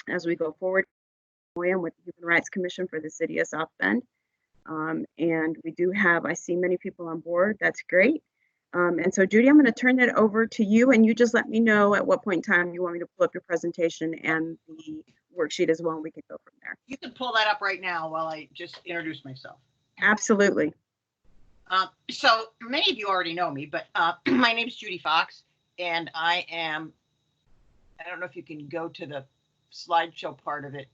as we go forward with the Human Rights Commission for the City of South Bend. And we do have, I see many people on board. That's great. And so, Judy, I'm going to turn it over to you, and you just let me know at what point in time you want me to pull up your presentation and the worksheet as well, and we can go from there. You can pull that up right now while I just introduce myself. Absolutely. So many of you already know me, but my name is Judy Fox, and I don't know if you can go to the slideshow part of it.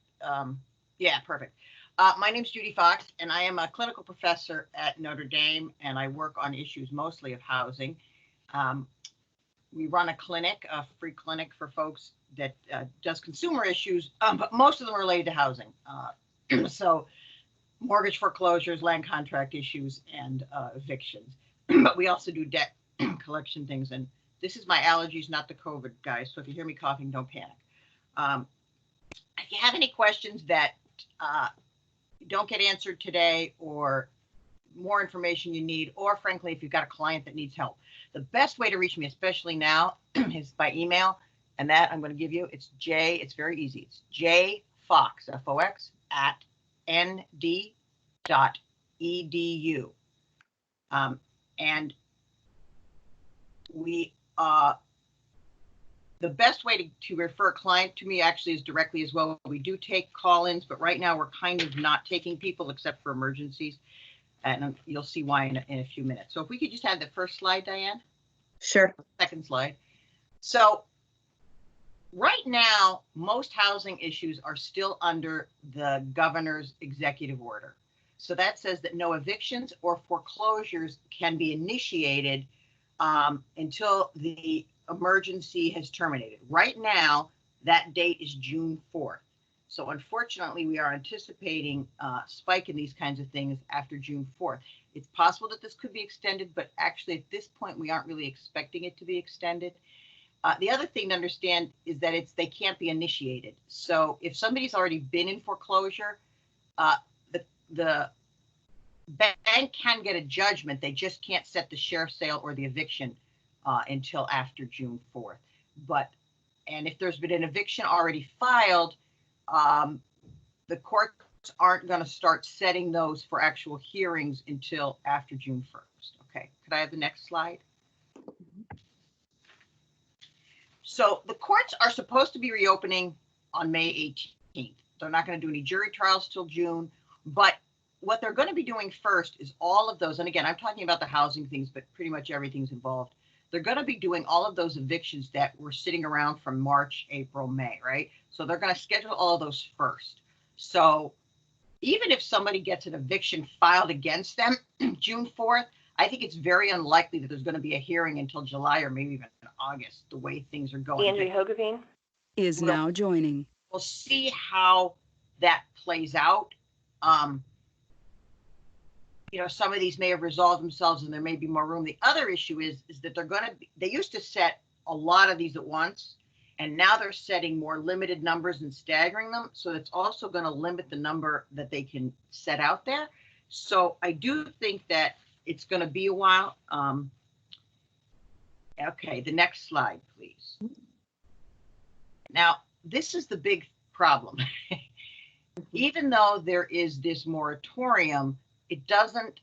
Yeah, perfect. My name is Judy Fox, and I am a clinical professor at Notre Dame, and I work on issues mostly of housing. We run a clinic, a free clinic for folks that does consumer issues, but most of them are related to housing. So mortgage foreclosures, land contract issues, and evictions. But we also do debt collection things. And this is my allergies, not the COVID, guys. So if you hear me coughing, don't panic. If you have any questions that don't get answered today, or more information you need, or frankly, if you've got a client that needs help, the best way to reach me, especially now, is by email. And that I'm going to give you, it's very easy. It's jfox, F-O-X, at nd.edu. And we, the best way to refer a client to me actually is directly as well. We do take call-ins, but right now we're kind of not taking people except for emergencies. And you'll see why in a few minutes. So if we could just have the first slide, Diane. Sure. Second slide. So right now, most housing issues are still under the governor's executive order. So that says that no evictions or foreclosures can be initiated until the emergency has terminated. Right now, that date is June 4th. So unfortunately, we are anticipating a spike in these kinds of things after June 4th. It's possible that this could be extended, but actually at this point, we aren't really expecting it to be extended. The other thing to understand is that they can't be initiated. So if somebody's already been in foreclosure, the bank can get a judgment. They just can't set the sheriff's sale or the eviction until after June 4th. And if there's been an eviction already filed, the courts aren't going to start setting those for actual hearings until after June 1st. Okay, could I have the next slide? So the courts are supposed to be reopening on May 18th. They're not going to do any jury trials till June, but what they're going to be doing first is all of those. And again, I'm talking about the housing things, but pretty much everything's involved. They're going to be doing all of those evictions that were sitting around from March, April, May, right? So they're going to schedule all of those first. So even if somebody gets an eviction filed against them June 4th, I think it's very unlikely that there's going to be a hearing until July or maybe even August, the way things are going. Andrew Hogeveen is now joining. We'll see how that plays out. You know, some of these may have resolved themselves and there may be more room. The other issue is that they used to set a lot of these at once, and now they're setting more limited numbers and staggering them. So it's also going to limit the number that they can set out there. So I do think that it's going to be a while. Okay, the next slide, please. Now, this is the big problem. Even though there is this moratorium, it doesn't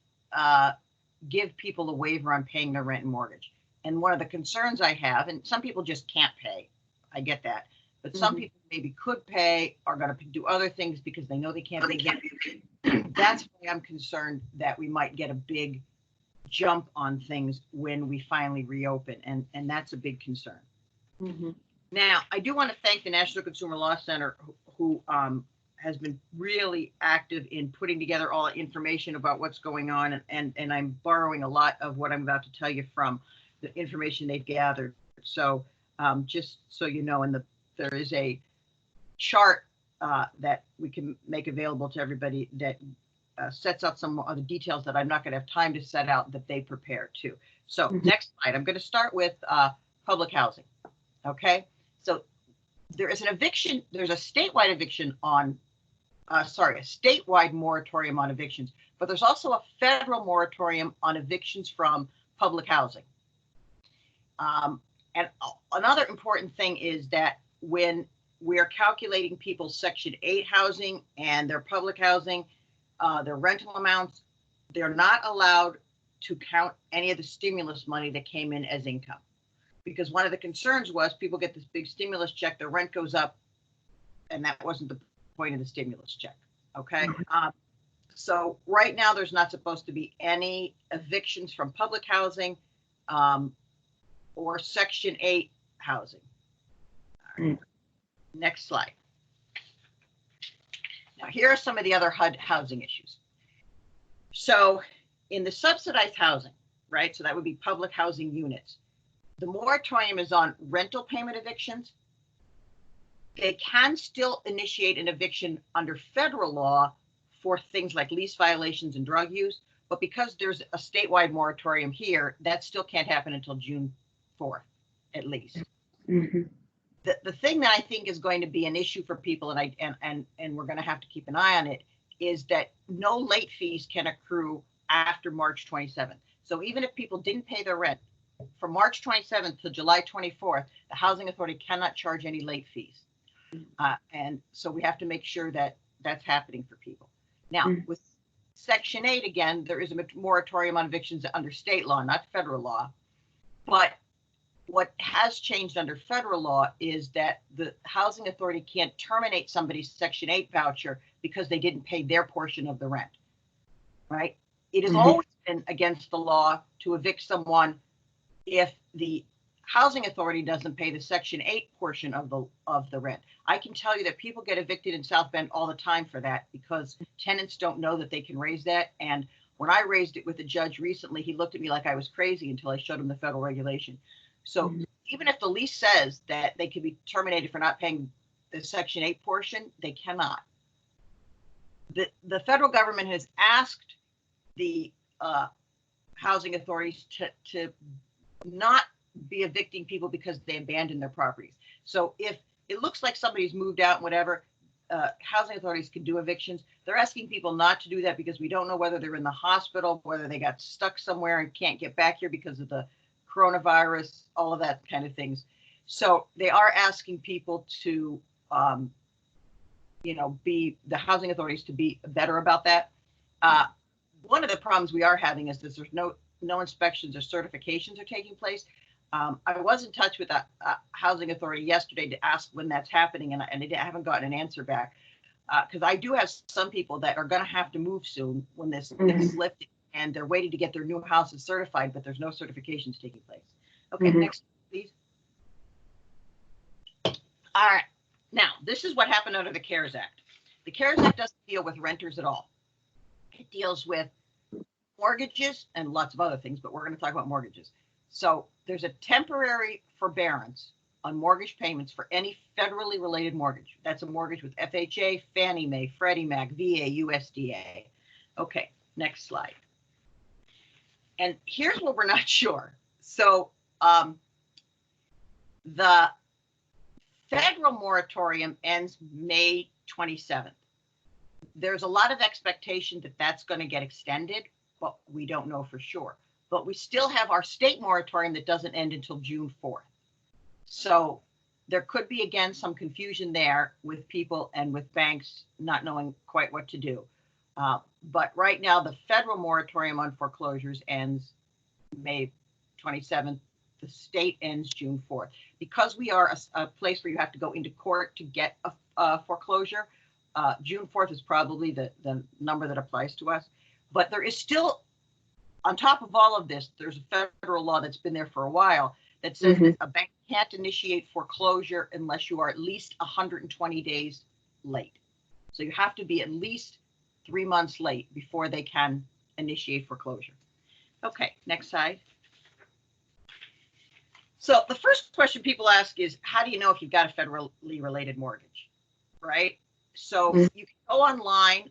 give people a waiver on paying their rent and mortgage. And one of the concerns I have, and some people just can't pay, I get that, but some people maybe could pay, are going to do other things because they know they can't pay. That's why I'm concerned that we might get a big jump on things when we finally reopen, and that's a big concern. Now, I do want to thank the National Consumer Law Center, who has been really active in putting together all the information about what's going on, and I'm borrowing a lot of what I'm about to tell you from the information they've gathered. So just so you know, there is a chart that we can make available to everybody that sets out some of the details that I'm not going to have time to set out that they prepare too. So next slide, I'm going to start with public housing. Okay, so there is an eviction, there's a statewide eviction on, a statewide moratorium on evictions, but there's also a federal moratorium on evictions from public housing. And another important thing is that when we are calculating people's Section 8 housing and their public housing, their rental amounts. They're not allowed to count any of the stimulus money that came in as income. Because one of the concerns was people get this big stimulus check, their rent goes up, and that wasn't the point of the stimulus check. Okay. So right now there's not supposed to be any evictions from public housing or Section 8 housing. All right. Next slide. Now here are some of the other HUD housing issues. So in the subsidized housing, right, so that would be public housing units, the moratorium is on rental payment evictions. They can still initiate an eviction under federal law for things like lease violations and drug use, but because there's a statewide moratorium here, that still can't happen until June 4th, at least. Mm-hmm. The thing that I think is going to be an issue for people, and we're going to have to keep an eye on it, is that no late fees can accrue after March 27th. So even if people didn't pay their rent from March 27th to July 24th, the Housing Authority cannot charge any late fees. And so we have to make sure that that's happening for people. Now, with Section 8, again, there is a moratorium on evictions under state law, not federal law. But what has changed under federal law is that the Housing Authority can't terminate somebody's Section 8 voucher because they didn't pay their portion of the rent, right? It has always been against the law to evict someone if the Housing Authority doesn't pay the Section 8 portion of the rent. I can tell you that people get evicted in South Bend all the time for that because tenants don't know that they can raise that. And when I raised it with a judge recently, he looked at me like I was crazy until I showed him the federal regulation. So even if the lease says that they can be terminated for not paying the Section 8 portion, they cannot. The federal government has asked the housing authorities to not be evicting people because they abandoned their properties. So if it looks like somebody's moved out and whatever, housing authorities can do evictions. They're asking people not to do that because we don't know whether they're in the hospital, whether they got stuck somewhere and can't get back here because of the coronavirus, all of that kind of things. So they are asking people to, be the housing authorities to be better about that. One of the problems we are having is that there's no inspections or certifications are taking place. I was in touch with a housing authority yesterday to ask when that's happening, and I haven't gotten an answer back because I do have some people that are going to have to move soon when this is lifted, and they're waiting to get their new houses certified, but there's no certifications taking place. Okay, next, please. All right, now this is what happened under the CARES Act. The CARES Act doesn't deal with renters at all. It deals with mortgages and lots of other things, but we're going to talk about mortgages. So there's a temporary forbearance on mortgage payments for any federally related mortgage. That's a mortgage with FHA, Fannie Mae, Freddie Mac, VA, USDA. Okay, next slide. And here's what we're not sure. So the federal moratorium ends May 27th. There's a lot of expectation that that's going to get extended, but we don't know for sure. But we still have our state moratorium that doesn't end until June 4th. So there could be, again, some confusion there with people and with banks not knowing quite what to do. But right now, the federal moratorium on foreclosures ends May 27th. The state ends June 4th. Because we are a place where you have to go into court to get a foreclosure, June 4th is probably the number that applies to us. But there is still, on top of all of this, there's a federal law that's been there for a while that says that a bank can't initiate foreclosure unless you are at least 120 days late. So you have to be at least 3 months late before they can initiate foreclosure. Okay, next slide. So the first question people ask is, how do you know if you've got a federally related mortgage, right? So you can go online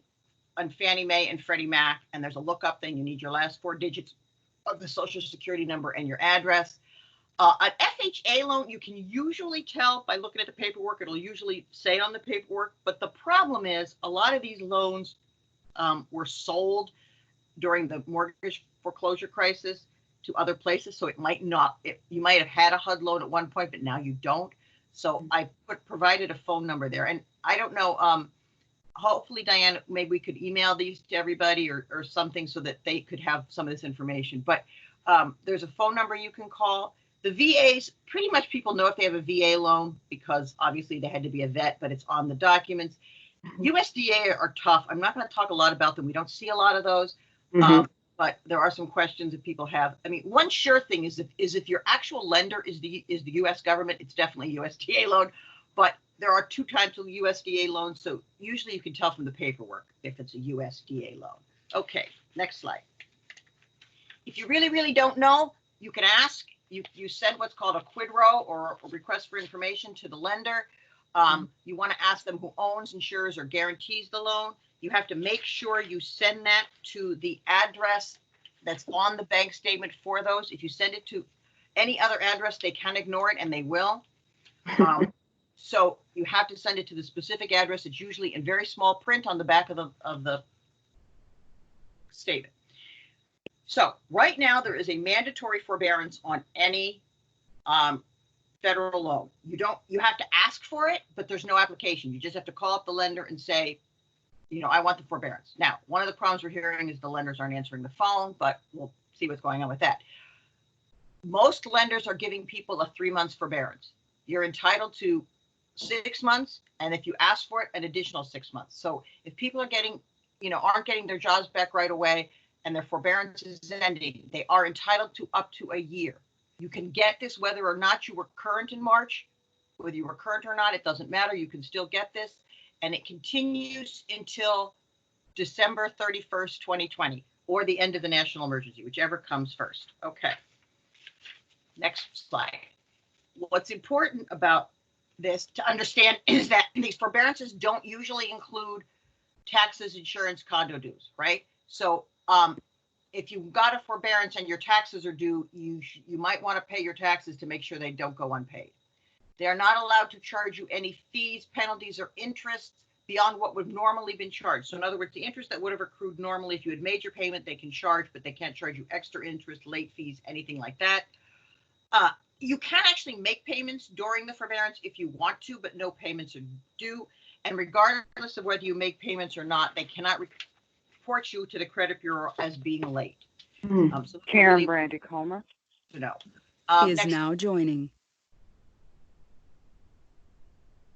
on Fannie Mae and Freddie Mac, and there's a lookup thing. You need your last 4 digits of the social security number and your address. An FHA loan, you can usually tell by looking at the paperwork. It'll usually say on the paperwork, but the problem is a lot of these loans were sold during the mortgage foreclosure crisis to other places. So it might not, you might have had a HUD loan at one point, but now you don't. So I provided a phone number there, and I don't know, hopefully, Diane, maybe we could email these to everybody or something so that they could have some of this information. But there's a phone number you can call. The VAs, pretty much people know if they have a VA loan because obviously they had to be a vet, but it's on the documents. USDA are tough. I'm not going to talk a lot about them. We don't see a lot of those, but there are some questions that people have. I mean, one sure thing is if your actual lender is the U.S. government, it's definitely a USDA loan. But there are two types of USDA loans, so usually you can tell from the paperwork if it's a USDA loan. Okay, next slide. If you really, really don't know, you can ask. You send what's called a quid pro or a request for information to the lender. You want to ask them who owns, insures, or guarantees the loan. You have to make sure you send that to the address that's on the bank statement for those. If you send it to any other address, they can ignore it, and they will. So you have to send it to the specific address. It's usually in very small print on the back of the statement. So right now there is a mandatory forbearance on any federal loan. You have to ask for it, but there's no application. You just have to call up the lender and say, I want the forbearance. Now, one of the problems we're hearing is the lenders aren't answering the phone, but we'll see what's going on with that. Most lenders are giving people a 3 months forbearance. You're entitled to 6 months, and if you ask for it, an additional 6 months. So if people are aren't getting their jobs back right away and their forbearance is ending, they are entitled to up to a year. You can get this whether or not you were current in March. Whether you were current or not, it doesn't matter. You can still get this, and it continues until December 31st, 2020, or the end of the national emergency, whichever comes first. Okay. Next slide. What's important about this to understand is that these forbearances don't usually include taxes, insurance, condo dues, right? So if you've got a forbearance and your taxes are due, you might want to pay your taxes to make sure they don't go unpaid. They are not allowed to charge you any fees, penalties, or interests beyond what would normally been charged. So in other words, the interest that would have accrued normally if you had made your payment, they can charge, but they can't charge you extra interest, late fees, anything like that. You can actually make payments during the forbearance if you want to, but no payments are due. And regardless of whether you make payments or not, they cannot report you to the credit bureau as being late. So Karen really, Brandy Comer. no. Is Next, now joining.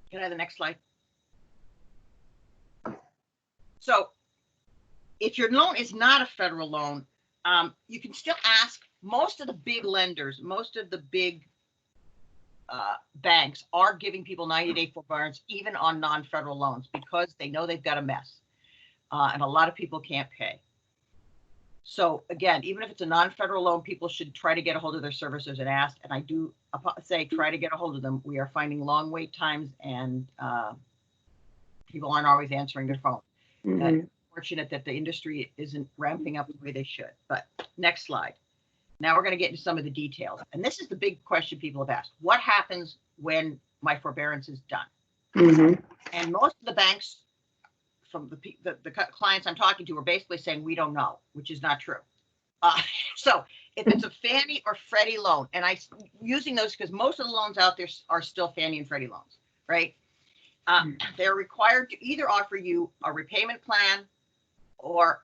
can I have the next slide? So if your loan is not a federal loan, you can still ask. Most of the big lenders, most of the big banks are giving people 90-day forbearance, even on non-federal loans, because they know they've got a mess. And a lot of people can't pay. So again, even if it's a non-federal loan, people should try to get a hold of their servicers and ask. And I do say try to get a hold of them. We are finding long wait times, and people aren't always answering their phone. It's fortunate that the industry isn't ramping up the way they should. But next slide. Now we're going to get into some of the details. And this is the big question people have asked. What happens when my forbearance is done? And most of the banks, from the clients I'm talking to, are basically saying, we don't know, which is not true. So if it's a Fannie or Freddie loan, and I'm using those because most of the loans out there are still Fannie and Freddie loans, right? They're required to either offer you a repayment plan or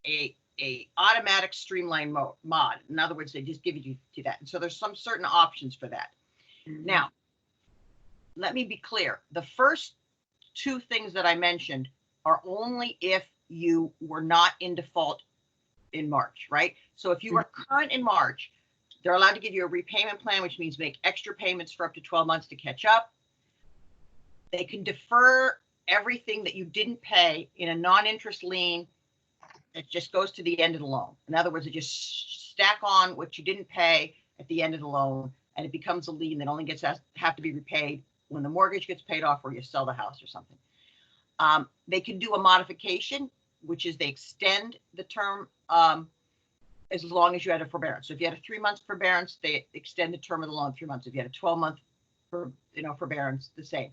a automatic streamline mod. In other words, they just give you to that. And so there's some certain options for that. Now, let me be clear. The first two things that I mentioned are only if you were not in default in March, right? So if you were current in March, they're allowed to give you a repayment plan, which means make extra payments for up to 12 months to catch up. They can defer everything that you didn't pay in a non-interest lien. It just goes to the end of the loan. In other words, it just stack on what you didn't pay at the end of the loan, and it becomes a lien that only have to be repaid when the mortgage gets paid off or you sell the house or something. They can do a modification, which is they extend the term as long as you had a forbearance. So if you had a 3 month forbearance, they extend the term of the loan 3 months. If you had a 12-month forbearance, the same.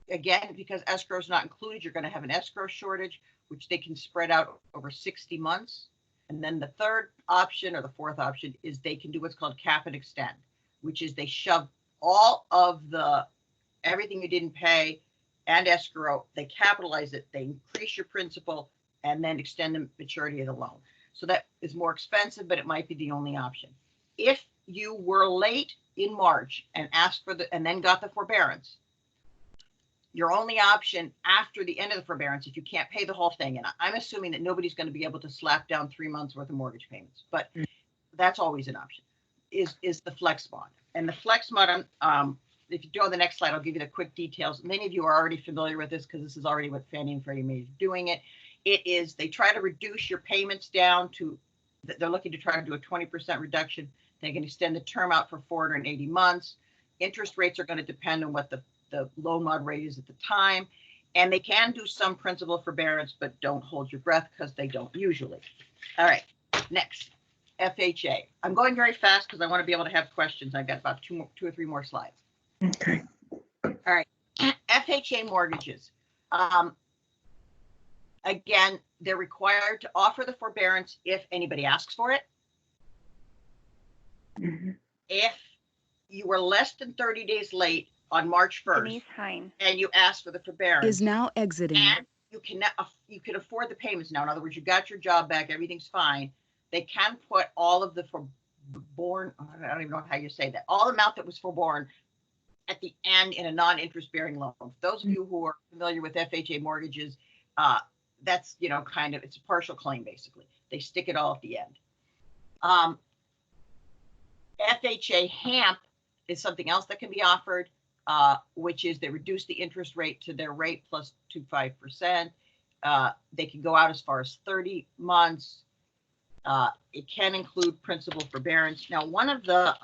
Again, because escrow is not included, you're going to have an escrow shortage, which they can spread out over 60 months. And then the third option, or the fourth option, is they can do what's called cap and extend, which is they shove all of everything you didn't pay and escrow, they capitalize it, they increase your principal, and then extend the maturity of the loan. So that is more expensive, but it might be the only option. If you were late in March and asked for and then got the forbearance, your only option after the end of the forbearance, if you can't pay the whole thing, and I'm assuming that nobody's going to be able to slap down 3 months worth of mortgage payments, but that's always an option, is the flex mod. And the flex mod, if you go on the next slide, I'll give you the quick details. Many of you are already familiar with this because this is already what Fannie and Freddie Mae is doing it. It is, they try to reduce your payments down to, they're looking to try to do a 20% reduction. They can extend the term out for 480 months. Interest rates are going to depend on what the loan mod rate is at the time. And they can do some principal forbearance, but don't hold your breath because they don't usually. All right, next, FHA. I'm going very fast because I want to be able to have questions. I've got about two or three more slides. Okay. All right, FHA mortgages. Again, they're required to offer the forbearance if anybody asks for it. Mhm. If you were less than 30 days late on March 1st and you asked for the forbearance, Is now exiting. and you can afford the payments now. In other words, you got your job back, everything's fine. They can put all of the forborne, I don't even know how you say that, all the amount that was forborne at the end in a non-interest bearing loan. For those of you who are familiar with FHA mortgages, that's, you know, kind of, it's a partial claim, basically. They stick it all at the end. FHA HAMP is something else that can be offered, which is they reduce the interest rate to their rate plus 2.5%. They can go out as far as 30 months. It can include principal forbearance. Now, one of the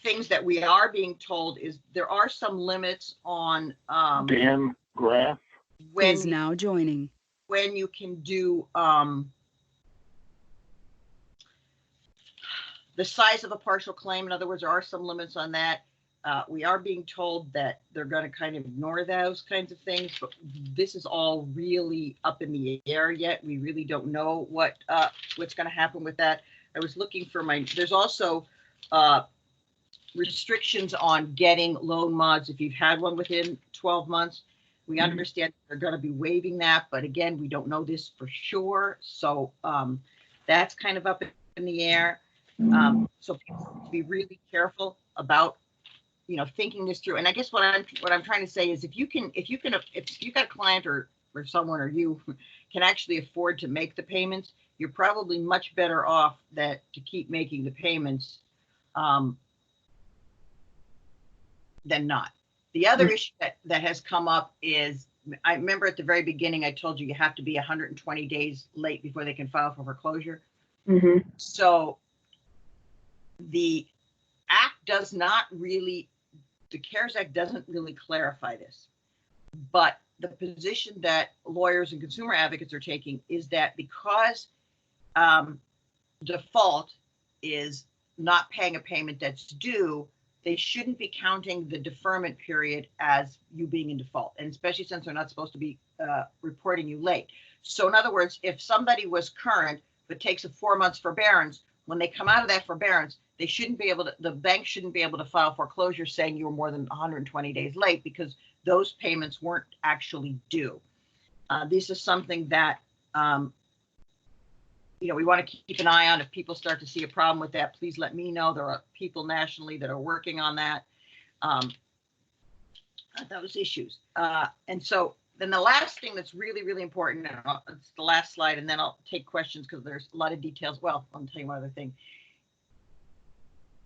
things that we are being told is there are some limits on Dan Graff. Is now joining. when you can do the size of a partial claim. In other words, there are some limits on that. We are being told that they're going to kind of ignore those kinds of things, but this is all really up in the air yet. We really don't know what's going to happen with that. I was looking for there's also restrictions on getting loan mods if you've had one within 12 months. We understand they're going to be waiving that, but again, we don't know this for sure. So that's kind of up in the air. So people need to be really careful about, you know, thinking this through. And I guess what I'm trying to say is if you got a client or someone or you can actually afford to make the payments, you're probably much better off to keep making the payments than not. The other issue that has come up is, I remember at the very beginning, I told you have to be 120 days late before they can file for foreclosure. Mm-hmm. So the Act does not really, the CARES Act doesn't really clarify this. But the position that lawyers and consumer advocates are taking is that because default is not paying a payment that's due, they shouldn't be counting the deferment period as you being in default, and especially since they're not supposed to be reporting you late. So in other words, if somebody was current but takes a 4 months forbearance, when they come out of that forbearance, they shouldn't be able to, the bank shouldn't be able to file foreclosure saying you were more than 120 days late because those payments weren't actually due. This is something that you know, we want to keep an eye on. If people start to see a problem with that, please let me know. There are people nationally that are working on that, those issues. And so then the last thing that's really, really important, and it's the last slide, and then I'll take questions because there's a lot of details. Well, I'll tell you one other thing.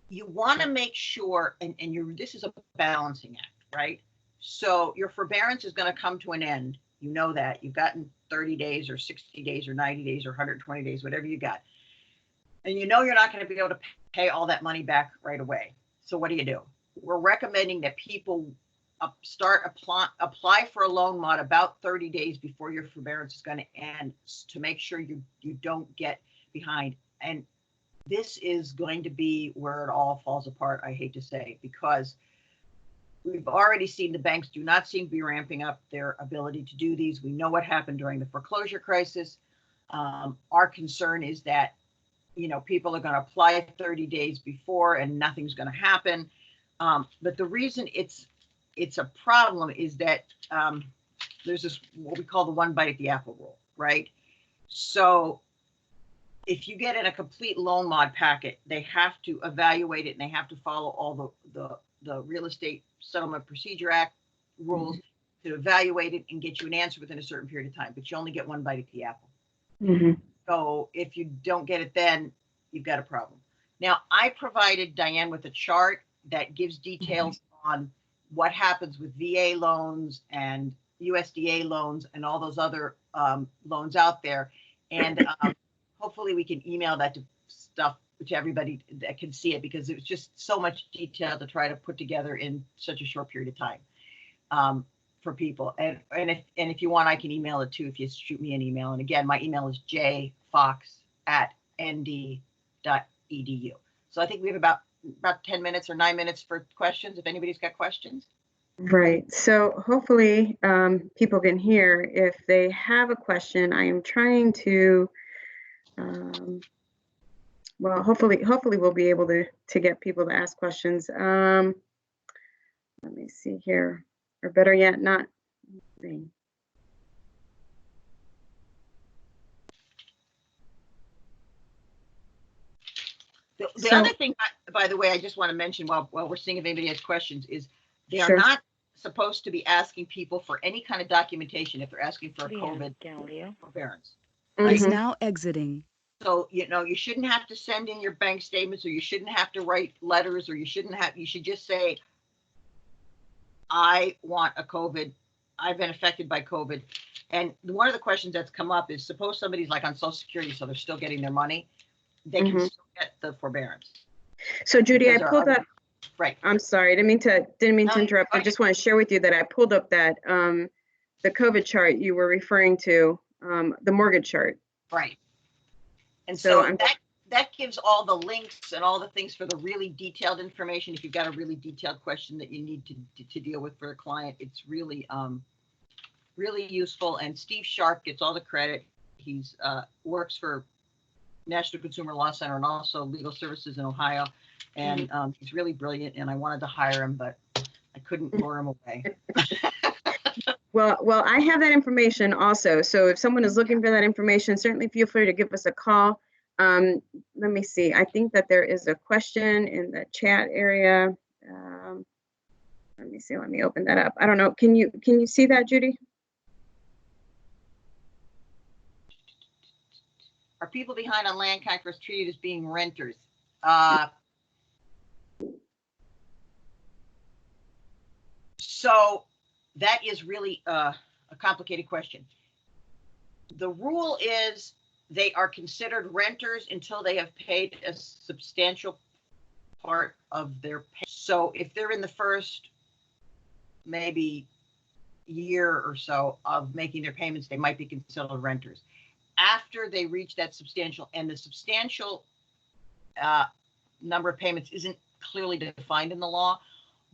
You want to make sure, and this is a balancing act, right? So your forbearance is going to come to an end. You know that. You've gotten 30 days or 60 days or 90 days or 120 days, whatever you got. And you know you're not going to be able to pay all that money back right away. So what do? We're recommending that people apply for a loan mod about 30 days before your forbearance is going to end to make sure you don't get behind. And this is going to be where it all falls apart, I hate to say, because we've already seen the banks do not seem to be ramping up their ability to do these. We know what happened during the foreclosure crisis. Our concern is that people are going to apply 30 days before and nothing's going to happen. But the reason it's a problem is that there's this, what we call the one bite at the apple rule, right? So if you get in a complete loan mod packet, they have to evaluate it and they have to follow all the Real Estate Settlement Procedure Act rules to evaluate it and get you an answer within a certain period of time, but you only get one bite at the apple. So if you don't get it then, you've got a problem. Now, I provided Diane with a chart that gives details on what happens with VA loans and USDA loans and all those other loans out there. And hopefully we can email that to everybody that can see it, because it was just so much detail to try to put together in such a short period of time for people. And if you want, I can email it too if you shoot me an email. And again, my email is jfox@nd.edu. So I think we have about 10 minutes or 9 minutes for questions, if anybody's got questions. Right. So hopefully people can hear if they have a question. I am trying to, well, hopefully we'll be able to get people to ask questions. Let me see here, or better yet, not. The other thing, by the way, I just want to mention while we're seeing if anybody has questions, is they are Sure. not supposed to be asking people for any kind of documentation if they're asking for a COVID forbearance. Is now exiting. So, you shouldn't have to send in your bank statements, or you shouldn't have to write letters, or you should just say, I want a COVID, I've been affected by COVID. And one of the questions that's come up is, suppose somebody's like on Social Security, so they're still getting their money, they can still get the forbearance. So Judy, I Because pulled up. Right. I'm sorry, didn't mean to interrupt. I just want to share with you that I pulled up that the COVID chart you were referring to, the mortgage chart. Right. And So so that gives all the links and all the things for the really detailed information. If you've got a really detailed question that you need to deal with for a client, it's really really useful. And Steve Sharp gets all the credit. He's works for National Consumer Law Center and also Legal Services in Ohio. And he's really brilliant, and I wanted to hire him, but I couldn't lure him away. Well, I have that information also. So if someone is looking for that information, certainly feel free to give us a call. Let me see. I think that there is a question in the chat area. Let me see. Let me open that up. I don't know. Can you see that, Judy? Are people behind on land contracts treated as being renters? So that is really a complicated question. The rule is they are considered renters until they have paid a substantial part of their pay. So if they're in the first maybe year or so of making their payments, they might be considered renters. After they reach that substantial, and the substantial number of payments isn't clearly defined in the law,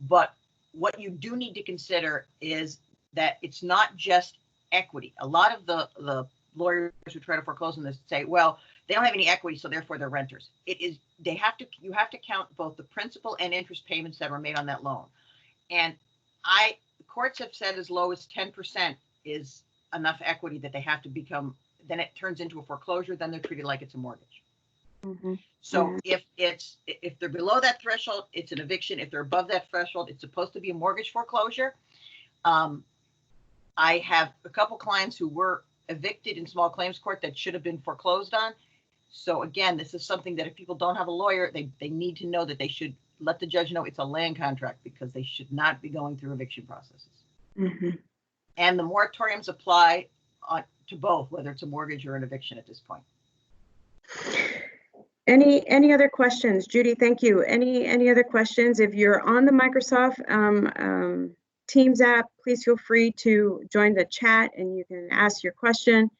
but what you do need to consider is that it's not just equity. A lot of the lawyers who try to foreclose on this say, well, they don't have any equity, so therefore they're renters. You have to count both the principal and interest payments that were made on that loan. And courts have said as low as 10% is enough equity that they have to become, then it turns into a foreclosure, then they're treated like it's a mortgage. So if they're below that threshold, it's an eviction. If they're above that threshold, it's supposed to be a mortgage foreclosure. I have a couple clients who were evicted in small claims court that should have been foreclosed on. So again, this is something that if people don't have a lawyer, they need to know that they should let the judge know it's a land contract, because they should not be going through eviction processes. And the moratoriums apply to both, whether it's a mortgage or an eviction at this point. Any other questions? Judy, thank you. Any other questions? If you're on the Microsoft Teams app, please feel free to join the chat and you can ask your question.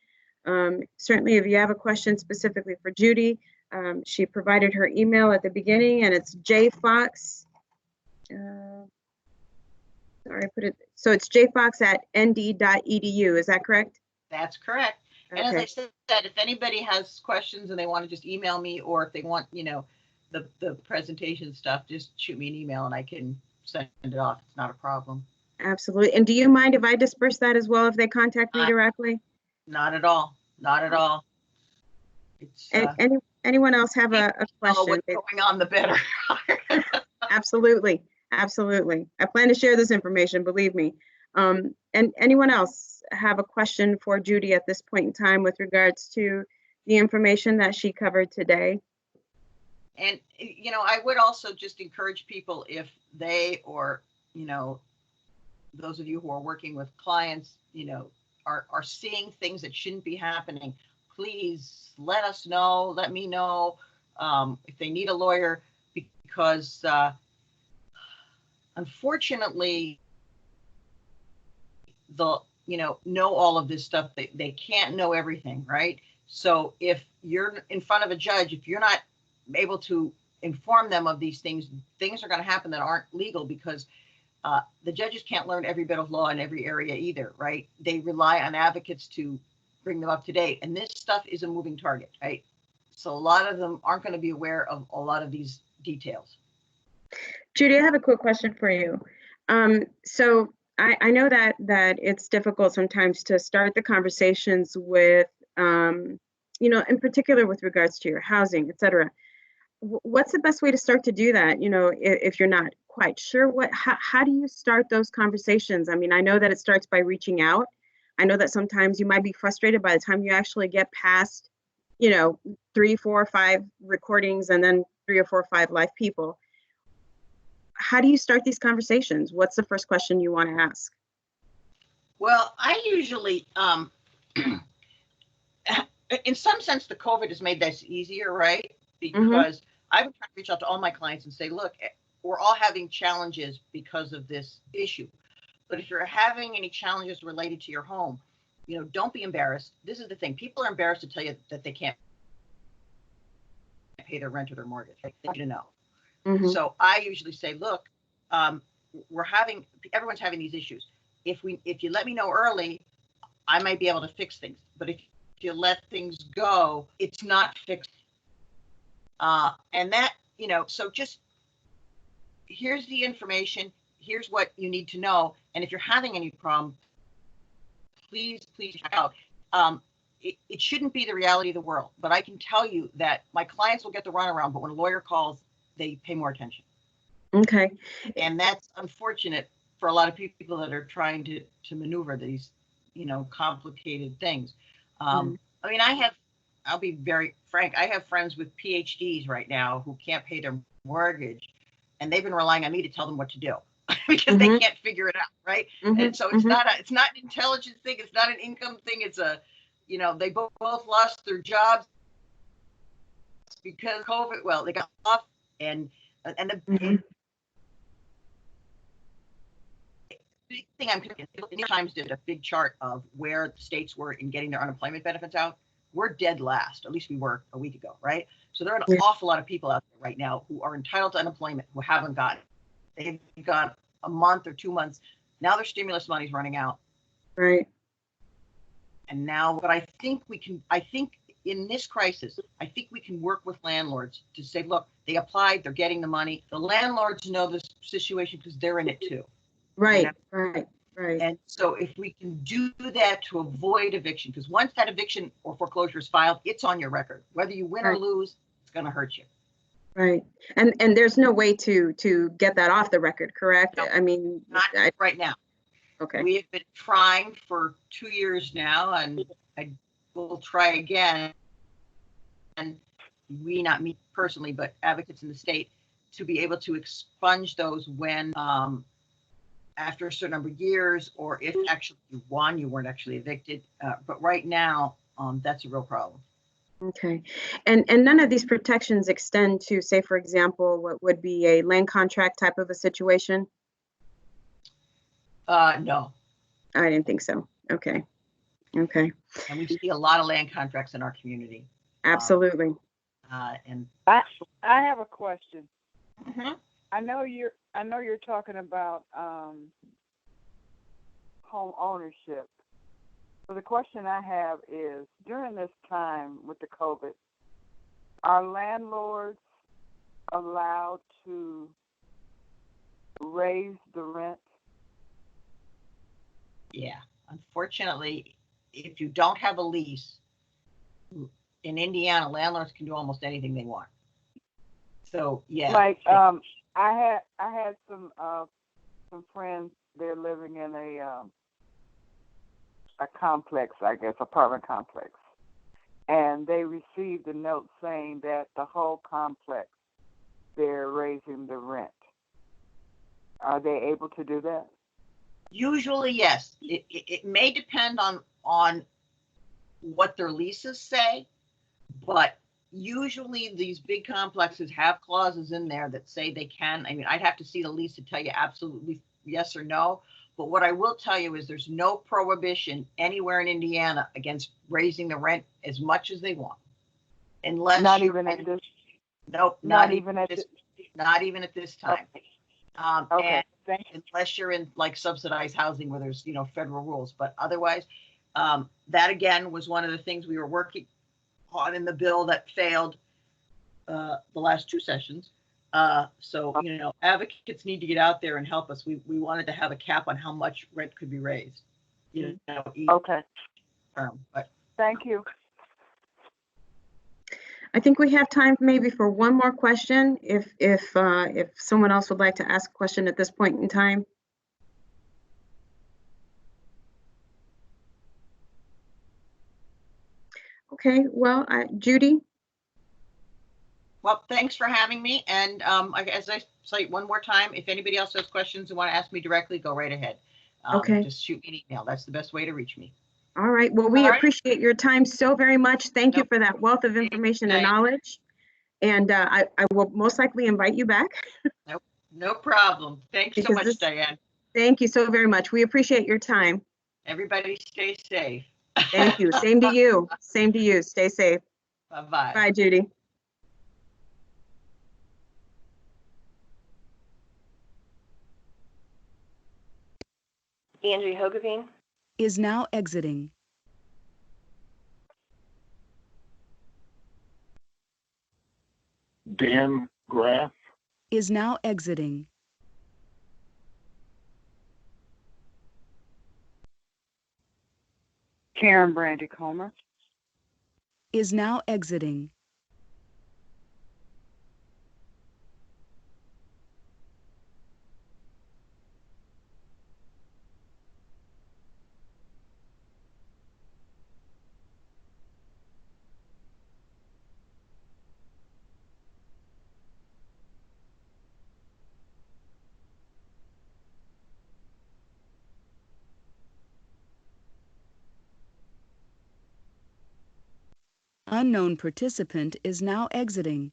Certainly, if you have a question specifically for Judy, she provided her email at the beginning, and it's jfox. Sorry, I put it. So it's jfox@nd.edu. Is that correct? That's correct. And as I Okay. said, if anybody has questions and they want to just email me, or if they want, the presentation stuff, just shoot me an email and I can send it off. It's not a problem. Absolutely. And do you mind if I disperse that as well if they contact me Uh, directly? Not at all. Not at all. It's Anyone else have a question? what's going on, the better. Absolutely. Absolutely. I plan to share this information, believe me. And anyone else have a question for Judy at this point in time with regards to the information that she covered today? And, I would also just encourage people, if they, or, those of you who are working with clients, are seeing things that shouldn't be happening, please let us know, let me know, if they need a lawyer, because unfortunately, know all of this stuff. They can't know everything, right? So if you're in front of a judge, if you're not able to inform them of these things are going to happen that aren't legal, because the judges can't learn every bit of law in every area either, right? They rely on advocates to bring them up to date. And this stuff is a moving target, right? So a lot of them aren't going to be aware of a lot of these details. Judy, I have a quick question for you. So I know that it's difficult sometimes to start the conversations with, in particular with regards to your housing, et cetera. What's the best way to start to do that? If you're not quite sure, how do you start those conversations? I mean, I know that it starts by reaching out. I know that sometimes you might be frustrated by the time you actually get past, 3, 4, 5 recordings and then 3 or 4 or 5 live people. How do you start these conversations? What's the first question you want to ask? Well, I usually, in some sense, the COVID has made this easier, right? Because I've been trying to reach out to all my clients and say, look, we're all having challenges because of this issue. But if you're having any challenges related to your home, don't be embarrassed. This is the thing. People are embarrassed to tell you that they can't pay their rent or their mortgage. They need to know. So I usually say, look, everyone's having these issues. If you let me know early, I might be able to fix things. But if you let things go, it's not fixed. And that, so just here's the information. Here's what you need to know. And if you're having any problem, please check out. It shouldn't be the reality of the world, but I can tell you that my clients will get the runaround, but when a lawyer calls, they pay more attention. Okay. And that's unfortunate for a lot of people that are trying to maneuver these, complicated things. I mean, I'll be very frank, I have friends with PhDs right now who can't pay their mortgage, and they've been relying on me to tell them what to do because they can't figure it out, right? And so it's not an intelligence thing, it's not an income thing, it's a, they both lost their jobs because COVID. Well, they got off, and the big thing the New York Times did a big chart of where the states were in getting their unemployment benefits out. We're dead last, at least we were a week ago, right? So there are an awful lot of people out there right now who are entitled to unemployment who haven't gotten it. They've got a month or 2 months. Now their stimulus money's running out. Right. And now, but I think in this crisis, I think we can work with landlords to say, look, they applied, they're getting the money. The landlords know this situation because they're in it too. Right, right. And so if we can do that to avoid eviction, because once that eviction or foreclosure is filed, it's on your record. Whether you win or lose, it's going to hurt you. Right. And there's no way to get that off the record, correct? No, I mean, not right now. Okay. We have been trying for 2 years now, and I will try again. And not me personally, but advocates in the state, to be able to expunge those when after a certain number of years, or if actually you won, you weren't actually evicted. But right now, that's a real problem. Okay. And none of these protections extend to, say, for example, what would be a land contract type of a situation? No. I didn't think so. Okay. Okay. And we see a lot of land contracts in our community. Absolutely. And I have a question. I know you're talking about home ownership, So the question I have is, during this time with the COVID, are landlords allowed to raise the rent? Yeah, unfortunately, if you don't have a lease in Indiana, landlords can do almost anything they want. So yeah, Like I had some friends. They're living in a complex, I guess, apartment complex, and they received a note saying that the whole complex, they're raising the rent. Are they able to do that? usually yes. It may depend on what their leases say, but usually these big complexes have clauses in there that say they can. I mean, I'd have to see the lease to tell you absolutely yes or no. But what I will tell you is there's no prohibition anywhere in Indiana against raising the rent as much as they want. Unless Not you're- even at this. Nope, Not even at this, this. not even at this time. Okay. And Thank you. unless you're in like subsidized housing where there's, federal rules, but otherwise, that again was one of the things we were working on in the bill that failed the last two sessions. So, advocates need to get out there and help us. We wanted to have a cap on how much rent could be raised, each Okay. term. But Thank you. I think we have time maybe for one more question, if someone else would like to ask a question at this point in time. Okay, well, Judy? well, thanks for having me. And as I say one more time, if anybody else has questions and want to ask me directly, go right ahead. Okay. Just shoot me an email. That's the best way to reach me. All right, well, we All right. appreciate your time so very much. Thank you Nope. for that wealth of information and knowledge. And I will most likely invite you back. No problem. Thanks so Because much, this- Diane. Thank you so very much. We appreciate your time. Everybody stay safe. Thank you. Same to you. Same to you. Stay safe. Bye-bye. Bye, Judy. Angie Hogeveen. Is now exiting. Dan Graff, Is now exiting. Karen Brandy Comer. Is now exiting. Unknown participant is now exiting.